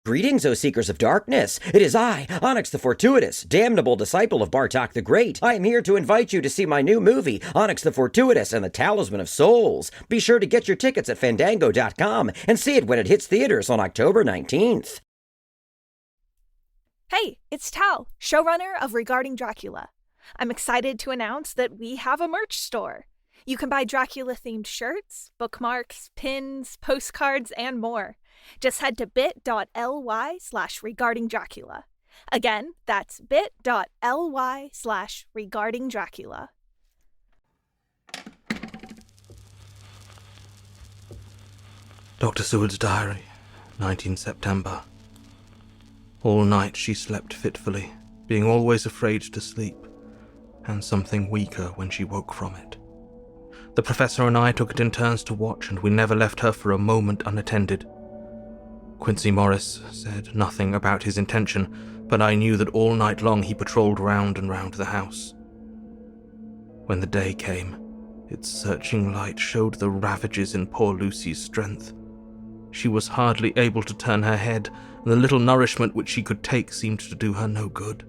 Greetings, O Seekers of Darkness! It is I, Onyx the Fortuitous, damnable disciple of Bartok the Great. I am here to invite you to see my new movie, Onyx the Fortuitous and the Talisman of Souls. Be sure to get your tickets at Fandango.com and see it when it hits theaters on October 19th. Hey, it's Tal, showrunner of Regarding Dracula. I'm excited to announce that we have a merch store. You can buy Dracula-themed shirts, bookmarks, pins, postcards, and more. Just head to bit.ly/regardingdracula. Again, that's bit.ly/regardingdracula. Dr. Seward's diary, 19 September. All night she slept fitfully, being always afraid to sleep, and something weaker when she woke from it. The professor and I took it in turns to watch, and we never left her for a moment unattended. Quincy Morris said nothing about his intention, but I knew that all night long he patrolled round and round the house. When the day came, its searching light showed the ravages in poor Lucy's strength. She was hardly able to turn her head, and the little nourishment which she could take seemed to do her no good.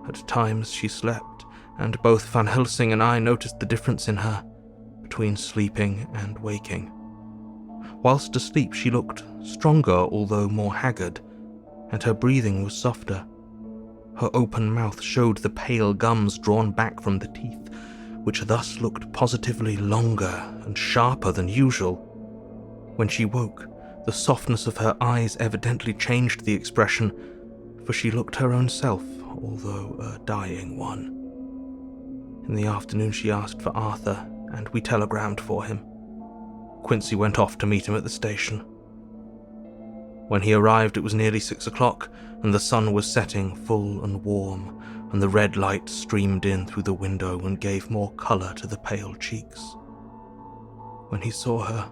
At times she slept, and both Van Helsing and I noticed the difference in her, between sleeping and waking. Whilst asleep she looked stronger, although more haggard, and her breathing was softer. Her open mouth showed the pale gums drawn back from the teeth, which thus looked positively longer and sharper than usual. When she woke, the softness of her eyes evidently changed the expression, for she looked her own self, although a dying one. In the afternoon she asked for Arthur, and we telegrammed for him. Quincy went off to meet him at the station. When he arrived it was nearly 6 o'clock, and the sun was setting full and warm, and the red light streamed in through the window and gave more colour to the pale cheeks. When he saw her,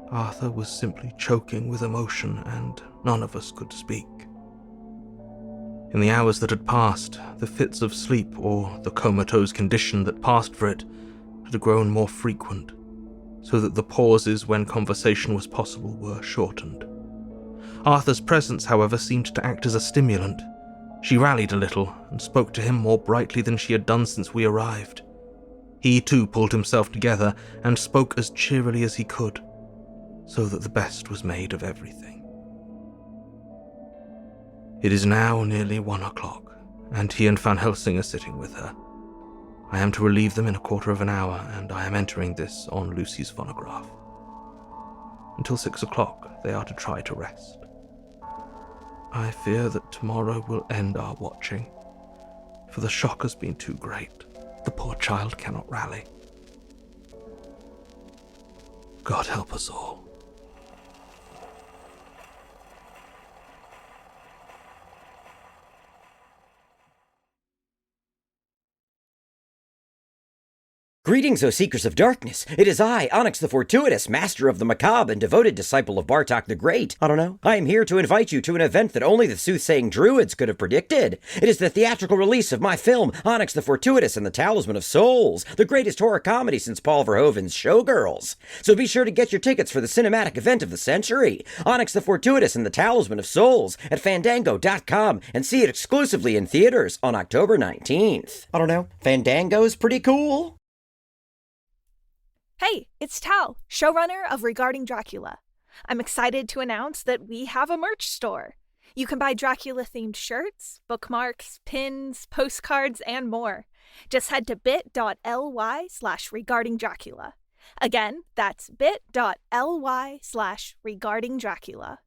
Arthur was simply choking with emotion, and none of us could speak. In the hours that had passed, the fits of sleep, or the comatose condition that passed for it, had grown more frequent, so that the pauses when conversation was possible were shortened. Arthur's presence, however, seemed to act as a stimulant. She rallied a little, and spoke to him more brightly than she had done since we arrived. He too pulled himself together, and spoke as cheerily as he could, so that the best was made of everything. It is now nearly 1 o'clock, and he and Van Helsing are sitting with her. I am to relieve them in a quarter of an hour, and I am entering this on Lucy's phonograph. Until 6 o'clock, they are to try to rest. I fear that tomorrow will end our watching, for the shock has been too great. The poor child cannot rally. God help us all. Greetings, O Seekers of Darkness! It is I, Onyx the Fortuitous, master of the macabre and devoted disciple of Bartok the Great. I am here to invite you to an event that only the soothsaying druids could have predicted. It is the theatrical release of my film, Onyx the Fortuitous and the Talisman of Souls, the greatest horror comedy since Paul Verhoeven's Showgirls. So be sure to get your tickets for the cinematic event of the century, Onyx the Fortuitous and the Talisman of Souls, at Fandango.com, and see it exclusively in theaters on October 19th. Fandango's pretty cool. Hey, it's Tal, showrunner of Regarding Dracula. I'm excited to announce that we have a merch store. You can buy Dracula-themed shirts, bookmarks, pins, postcards, and more. Just head to bit.ly/regardingdracula. Again, that's bit.ly/regardingdracula.